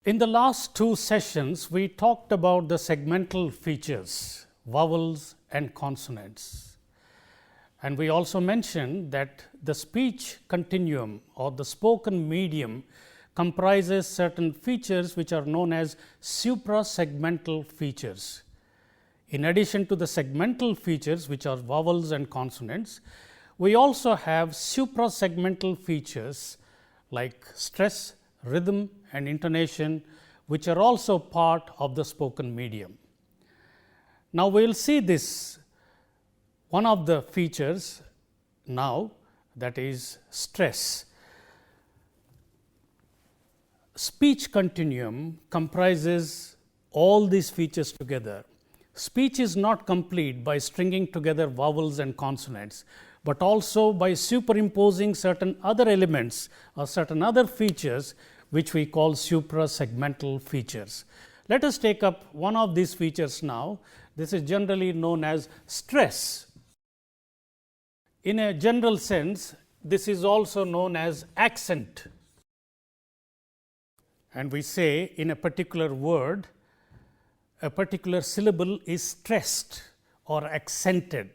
In the last two sessions, we talked about the segmental features, vowels and consonants. And we also mentioned that the speech continuum or the spoken medium comprises certain features which are known as suprasegmental features. In addition to the segmental features which are vowels and consonants, we also have suprasegmental features like stress, rhythm and intonation, which are also part of the spoken medium. Now, we will see this one of the features now, that is stress. Speech continuum comprises all these features together. Speech is not complete by stringing together vowels and consonants, but also by superimposing certain other elements or certain other features which we call suprasegmental features. Let us take up one of these features now. This is generally known as stress. In a general sense, this is also known as accent. And we say in a particular word, a particular syllable is stressed or accented.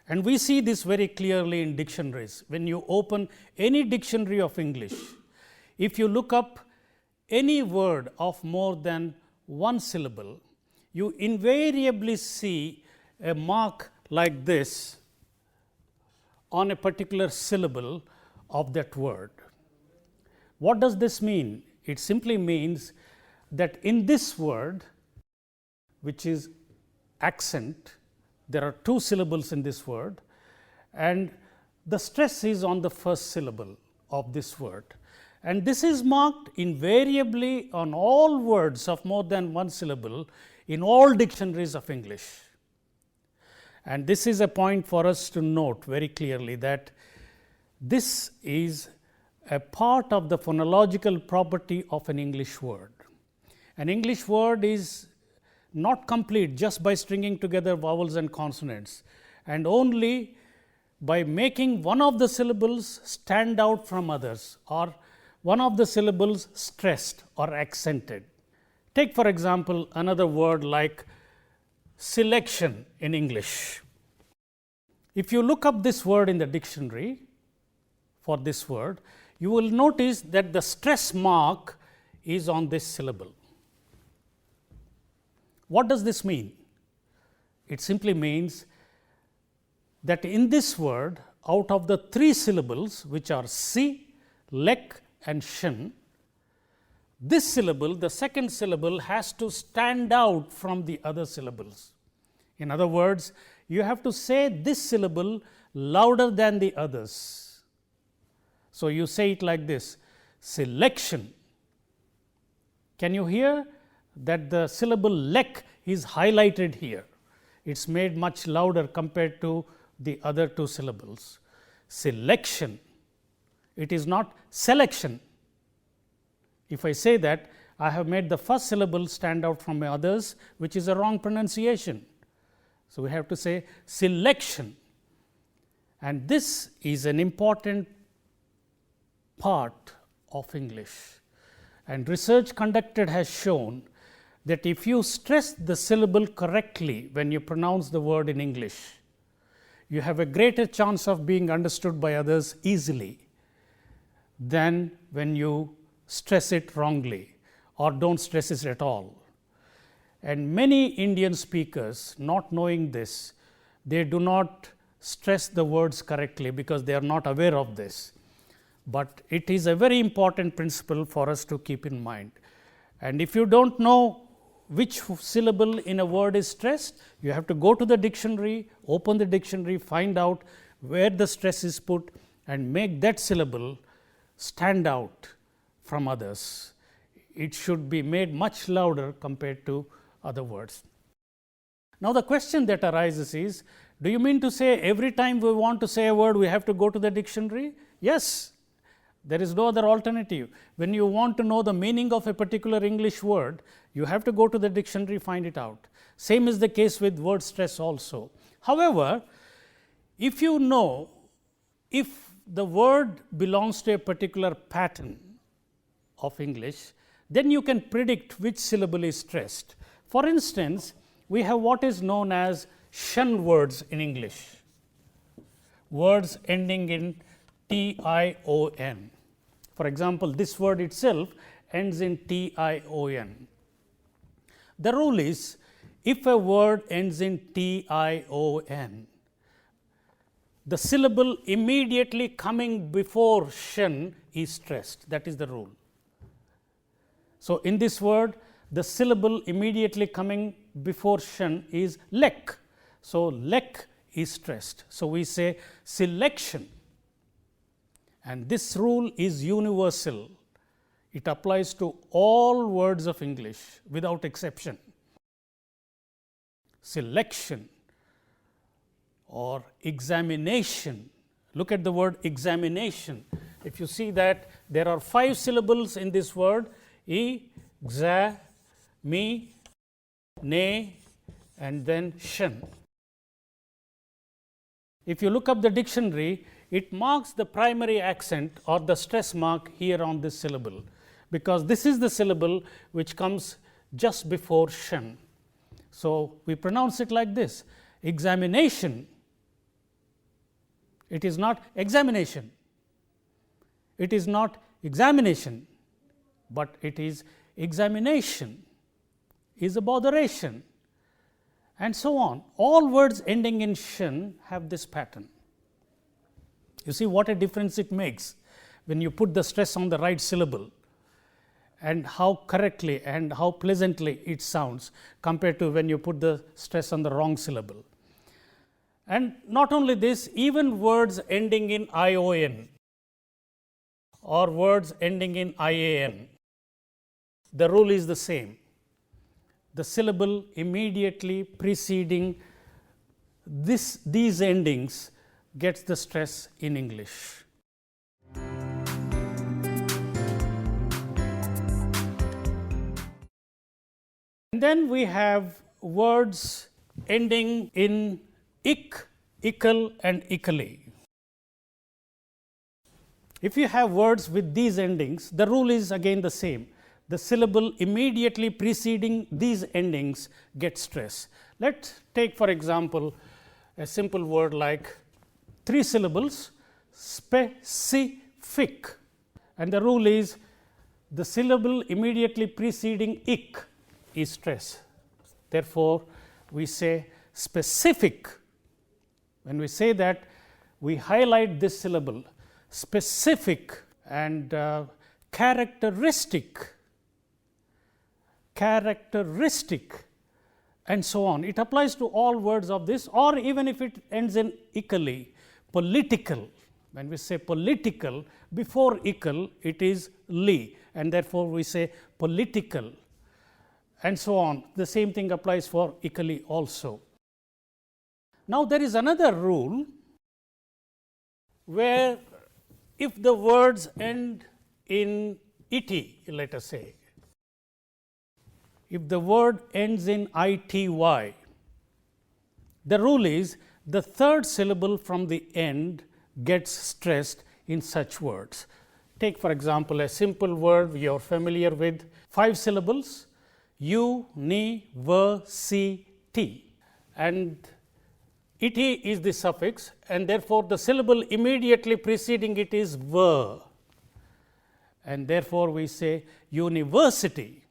And we see this very clearly in dictionaries. When you open any dictionary of English, if you look up any word of more than one syllable, you invariably see a mark like this on a particular syllable of that word. What does this mean? It simply means that in this word, which is accent, there are two syllables in this word, and the stress is on the first syllable of this word. And this is marked invariably on all words of more than one syllable in all dictionaries of English. And this is a point for us to note very clearly, that this is a part of the phonological property of an English word. An English word is not complete just by stringing together vowels and consonants, and only by making one of the syllables stand out from others, or one of the syllables stressed or accented. Take for example another word like selection in English. If you look up this word in the dictionary for this word, you will notice that the stress mark is on this syllable. What does this mean? It simply means that in this word, out of the three syllables which are si, lek and shin, this syllable, the second syllable, has to stand out from the other syllables. In other words, you have to say this syllable louder than the others. So, you say it like this: selection. Can you hear that the syllable lek is highlighted here? It is made much louder compared to the other two syllables. Selection. It is not selection. If I say that, I have made the first syllable stand out from the others, which is a wrong pronunciation. So, we have to say selection, and this is an important part of English. And research conducted has shown that if you stress the syllable correctly when you pronounce the word in English, you have a greater chance of being understood by others easily than when you stress it wrongly or don't stress it at all. And many Indian speakers, not knowing this, they do not stress the words correctly because they are not aware of this. But it is a very important principle for us to keep in mind. And if you don't know which syllable in a word is stressed, you have to go to the dictionary, open the dictionary, find out where the stress is put and make that syllable stand out from others. It should be made much louder compared to other words. Now, the question that arises is, do you mean to say every time we want to say a word, we have to go to the dictionary? Yes, there is no other alternative. When you want to know the meaning of a particular English word, you have to go to the dictionary, find it out. Same is the case with word stress also. However, if you know if the word belongs to a particular pattern of English, then you can predict which syllable is stressed. For instance, we have what is known as shun words in English, words ending in tion. For example, this word itself ends in tion. The rule is, if a word ends in tion, the syllable immediately coming before shun is stressed. That is the rule. So, in this word, the syllable immediately coming before shun is lek. So, lek is stressed. So, we say selection, and this rule is universal. It applies to all words of English without exception. Selection or examination. Look at the word examination. If you see that there are 5 syllables in this word, exa, me, ne, and then shun. If you look up the dictionary, it marks the primary accent or the stress mark here on this syllable, because this is the syllable which comes just before shun. So, we pronounce it like this: examination. It is not examination, it is not examination, but it is examination, is a botheration, and so on. All words ending in shun have this pattern. You see what a difference it makes when you put the stress on the right syllable, and how correctly and how pleasantly it sounds compared to when you put the stress on the wrong syllable. And not only this, even words ending in ion or words ending in ian, the rule is the same. The syllable immediately preceding these endings gets the stress in English. And then we have words ending in ik, ickle, and ickle. If you have words with these endings, the rule is again the same. The syllable immediately preceding these endings gets stress. Let's take, for example, a simple word like 3 syllables, specific, and the rule is the syllable immediately preceding ik is stress. Therefore, we say specific. When we say that, we highlight this syllable, specific, and characteristic, and so on. It applies to all words of this, or even if it ends in ickle, political. When we say political, before ickle it is li, and therefore we say political, and so on. The same thing applies for ickle also. Now, there is another rule where if the words end in ity, let us say, if the word ends in ity, the rule is the third syllable from the end gets stressed in such words. Take, for example, a simple word you are familiar with, 5 syllables, university, and ity is the suffix, and therefore, the syllable immediately preceding it is ver, and therefore, we say university.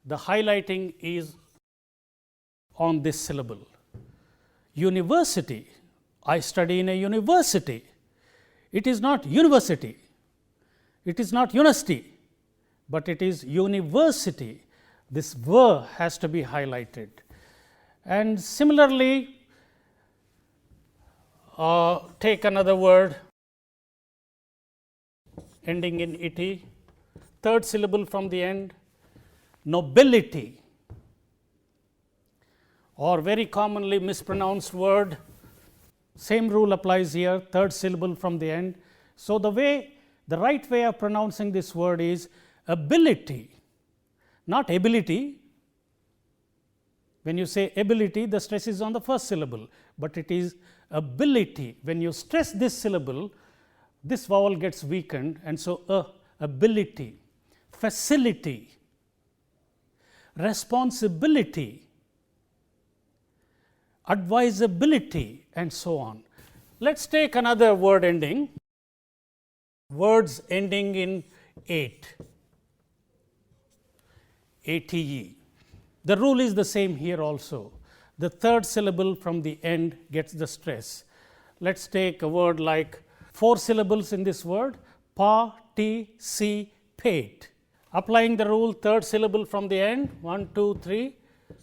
The highlighting is on this syllable. University, I study in a university. It is not university, it is not university, but it is university. This ver has to be highlighted. And similarly, take another word ending in ity, third syllable from the end, nobility, or very commonly mispronounced word. Same rule applies here, third syllable from the end. So, the right way of pronouncing this word is ability, not ability. When you say ability, the stress is on the first syllable, but it is ability. When you stress this syllable, this vowel gets weakened, and so ability. facility, responsibility, advisability, and so on. Let us take another word ending, words ending in ate, ate. The rule is the same here also. The third syllable from the end gets the stress. Let us take a word like 4 syllables in this word, participate. Applying the rule, third syllable from the end, 1, 2, 3.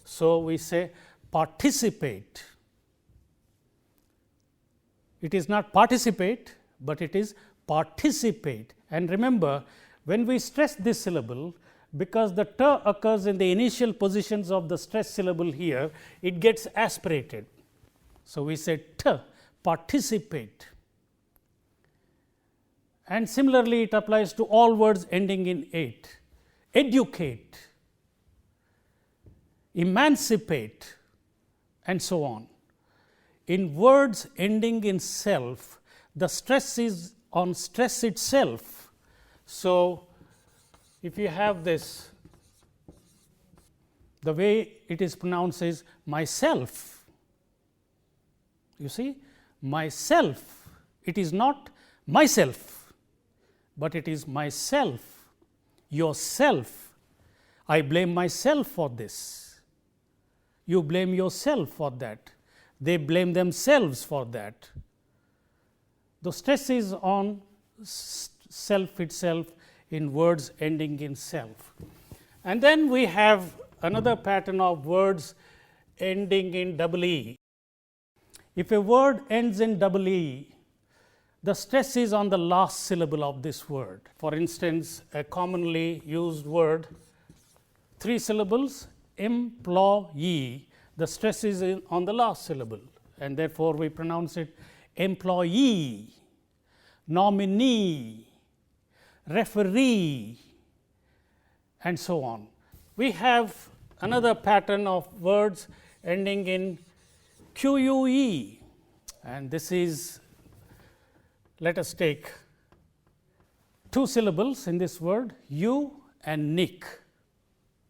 So, we say participate. It is not participate, but it is participate. And remember, when we stress this syllable, because the t occurs in the initial positions of the stress syllable here, it gets aspirated. So, we say t, participate. And similarly, it applies to all words ending in ate, educate, emancipate, and so on. In words ending in self, the stress is on stress itself. So, if you have this, the way it is pronounced is myself. You see, myself, it is not myself, but it is myself, yourself. I blame myself for this. You blame yourself for that. They blame themselves for that. The stress is on self itself in words ending in self. And then we have another pattern of words ending in double E. If a word ends in double E, the stress is on the last syllable of this word. For instance, a commonly used word, 3 syllables, employee, the stress is on the last syllable, and therefore, we pronounce it employee, nominee, referee, and so on. We have another pattern of words ending in QUE, and this is, let us take 2 syllables in this word, you and Nick.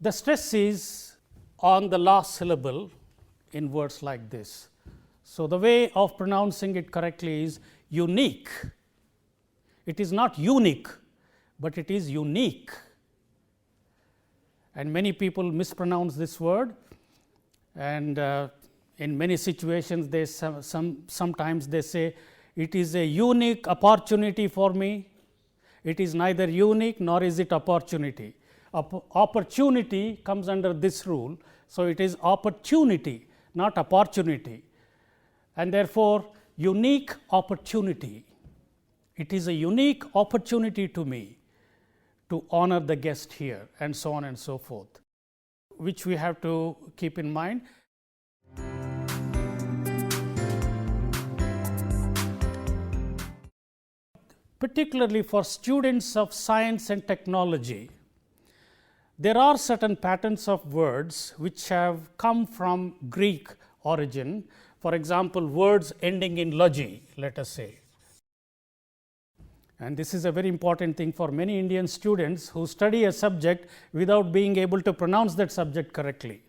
The stress is on the last syllable in words like this. So, the way of pronouncing it correctly is unique. It is not unique, but it is unique. And many people mispronounce this word, and in many situations they sometimes they say it is a unique opportunity for me. It is neither unique nor is it opportunity. Opportunity comes under this rule. So, it is opportunity, not opportunity, and therefore, unique opportunity. It is a unique opportunity to me to honor the guest here, and so on and so forth, which we have to keep in mind. Particularly for students of science and technology, there are certain patterns of words which have come from Greek origin. For example, words ending in logy, let us say. And this is a very important thing for many Indian students who study a subject without being able to pronounce that subject correctly.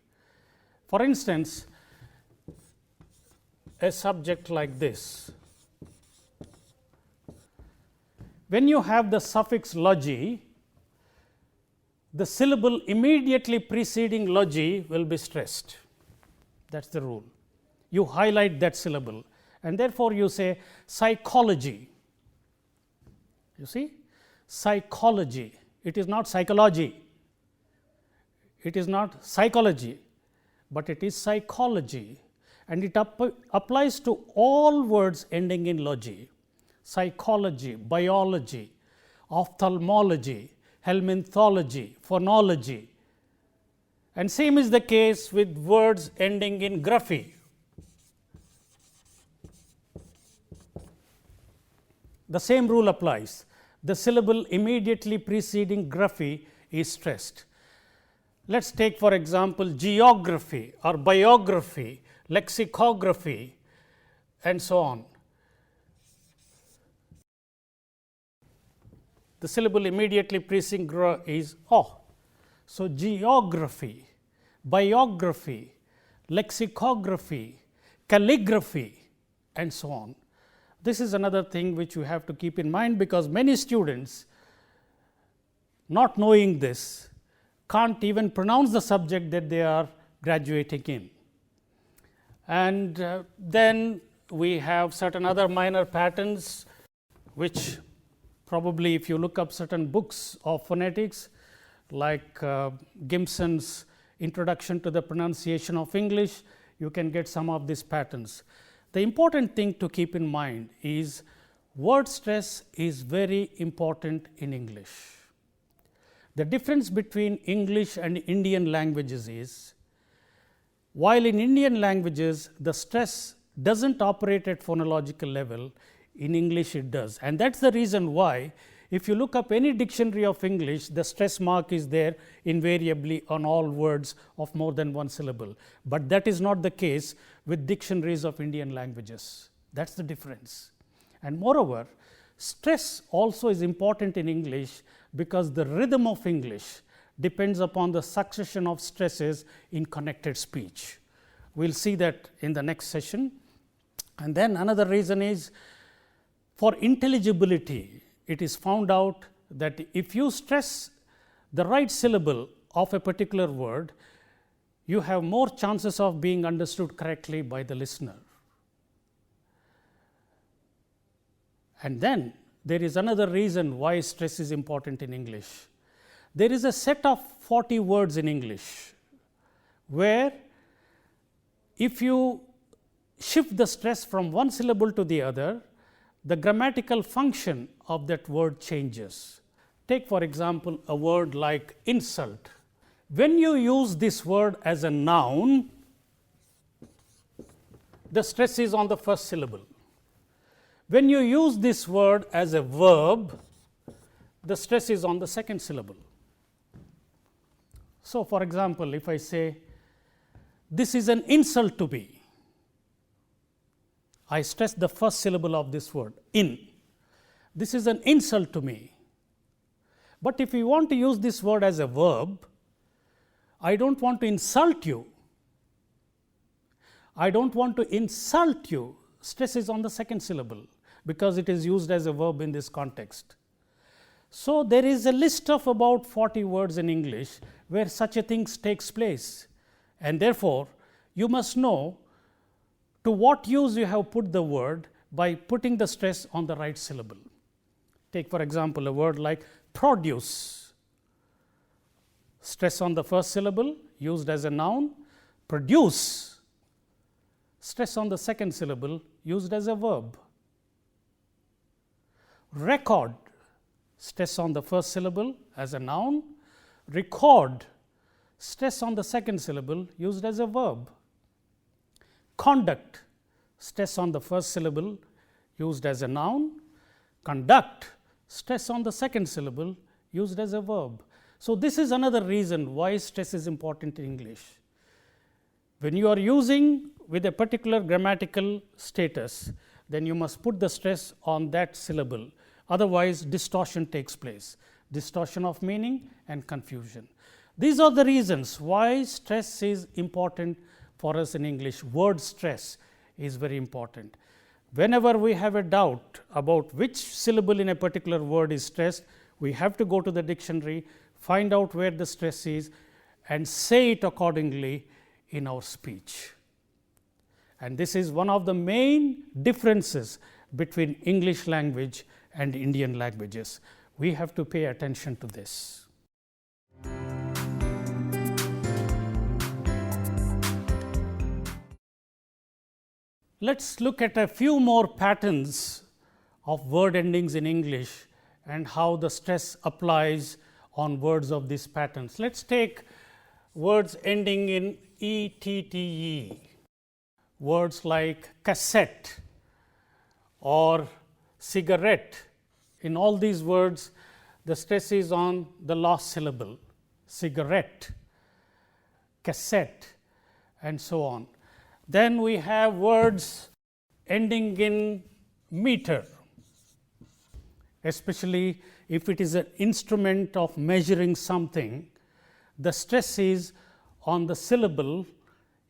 For instance, a subject like this. When you have the suffix logy, the syllable immediately preceding logy will be stressed. That is the rule. You highlight that syllable, and therefore, you say psychology. You see, psychology. It is not psychology. It is not psychology, but it is psychology, and it applies to all words ending in logy. Psychology, biology, ophthalmology, helminthology, phonology, and same is the case with words ending in graphy. The same rule applies. The syllable immediately preceding graphy is stressed. Let us take for example, geography or biography, lexicography, and so on. the syllable immediately preceding gr is o. So, geography, biography, lexicography, calligraphy and so on. This is another thing which you have to keep in mind, because many students, not knowing this, can't even pronounce the subject that they are graduating in. And then we have certain other minor patterns, which probably if you look up certain books of phonetics like Gimson's Introduction to the Pronunciation of English, you can get some of these patterns. The important thing to keep in mind is word stress is very important in English. The difference between English and Indian languages is, while in Indian languages the stress does not operate at phonological level, in English it does. And that is the reason why if you look up any dictionary of English, the stress mark is there invariably on all words of more than one syllable, but that is not the case with dictionaries of Indian languages. That is the difference. And moreover, stress also is important in English, because the rhythm of English depends upon the succession of stresses in connected speech. We will see that in the next session. And then another reason is, for intelligibility, it is found out that if you stress the right syllable of a particular word, you have more chances of being understood correctly by the listener. And then there is another reason why stress is important in English. There is a set of 40 words in English, where if you shift the stress from one syllable to the other, the grammatical function of that word changes. Take for example, a word like insult. When you use this word as a noun, the stress is on the first syllable. When you use this word as a verb, the stress is on the second syllable. So, for example, if I say, this is an insult to me, I stress the first syllable of this word, in. This is an insult to me. But if we want to use this word as a verb, I do not want to insult you. I do not want to insult you. Stress is on the second syllable, because it is used as a verb in this context. So, there is a list of about 40 words in English where such a thing takes place, and therefore, you must know to what use you have put the word by putting the stress on the right syllable. Take for example, a word like produce, stress on the first syllable used as a noun. Produce, stress on the second syllable used as a verb. Record, stress on the first syllable as a noun. Record, stress on the second syllable used as a verb. Conduct, stress on the first syllable used as a noun. Conduct, stress on the second syllable used as a verb. So, this is another reason why stress is important in English. When you are using with a particular grammatical status, then you must put the stress on that syllable, otherwise distortion takes place, distortion of meaning and confusion. These are the reasons why stress is important for us in English. Word stress is very important. Whenever we have a doubt about which syllable in a particular word is stressed, we have to go to the dictionary, find out where the stress is and say it accordingly in our speech. And this is one of the main differences between English language and Indian languages. We have to pay attention to this. Let us look at a few more patterns of word endings in English and how the stress applies on words of these patterns. Let us take words ending in ETTE, words like cassette or cigarette. In all these words, the stress is on the last syllable, cigarette, cassette and so on. Then we have words ending in meter. especially if it is an instrument of measuring something, the stress is on the syllable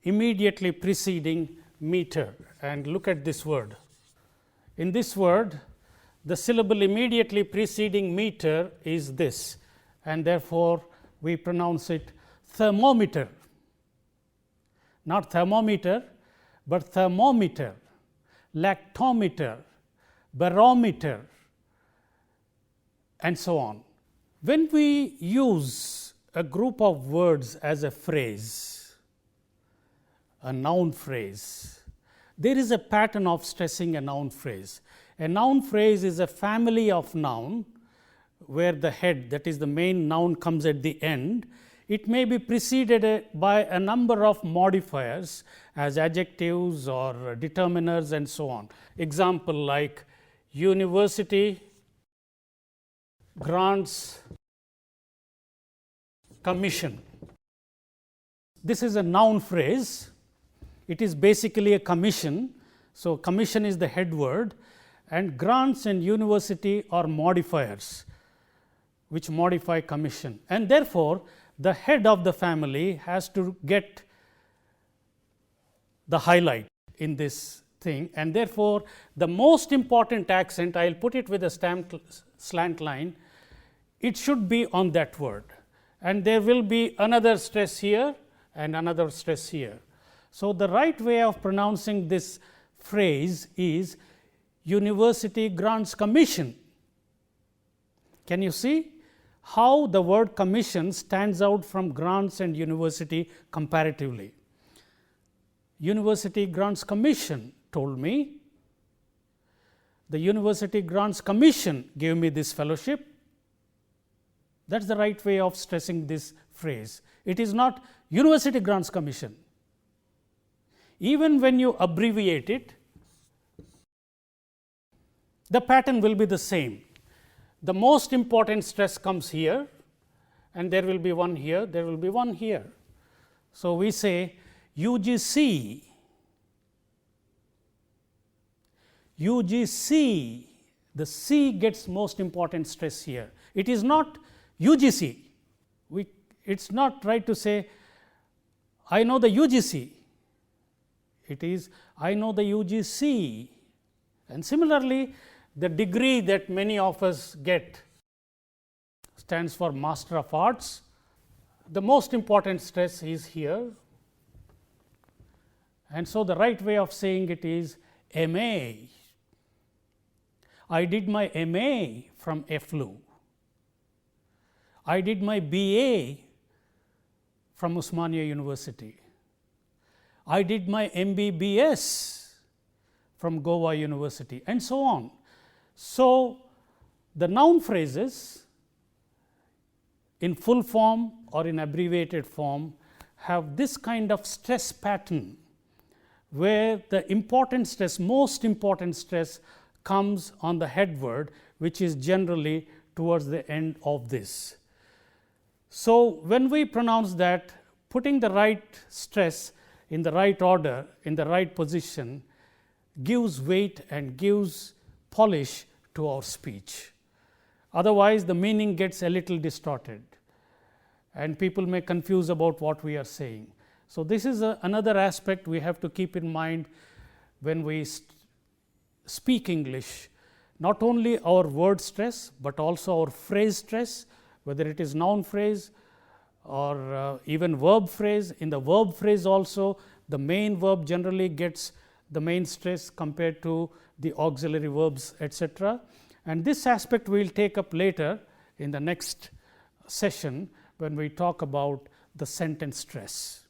immediately preceding meter. And look at this word. In this word, the syllable immediately preceding meter is this, and therefore, we pronounce it thermometer, not thermometer, but thermometer, lactometer, barometer, and so on. When we use a group of words as a phrase, a noun phrase, there is a pattern of stressing a noun phrase. A noun phrase is a family of noun where the head, that is the main noun, comes at the end. It may be preceded by a number of modifiers as adjectives or determiners and so on. Example like university grants commission. This is a noun phrase. It is basically a commission. So, commission is the head word, and grants and university are modifiers which modify commission, and therefore, the head of the family has to get the highlight in this thing, and therefore, the most important accent, I will put it with a slant line, it should be on that word, and there will be another stress here and another stress here. So, the right way of pronouncing this phrase is university grants commission. Can you see how the word commission stands out from grants and university comparatively? University grants commission told me, the university grants commission gave me this fellowship. That is the right way of stressing this phrase. It is not university grants commission. Even when you abbreviate it, the pattern will be the same. The most important stress comes here, and there will be one here, there will be one here. So, we say UGC, UGC, the C gets most important stress here. It is not UGC. It is not right to say I know the UGC. It is I know the UGC, and similarly, the degree that many of us get stands for Master of Arts. The most important stress is here, and so the right way of saying it is MA. I did my MA from FLU. I did my BA from Osmania University. I did my MBBS from Goa University, and so on. So, the noun phrases in full form or in abbreviated form have this kind of stress pattern, where the important stress, most important stress comes on the head word, which is generally towards the end of this. So, when we pronounce that, putting the right stress in the right order, in the right position, gives weight and gives polish to our speech. Otherwise, the meaning gets a little distorted, and people may confuse about what we are saying. So, this is another aspect we have to keep in mind when we speak English, not only our word stress, but also our phrase stress, whether it is noun phrase or even verb phrase. In the verb phrase also, the main verb generally gets the main stress compared to the auxiliary verbs, etc. And this aspect we will take up later in the next session when we talk about the sentence stress.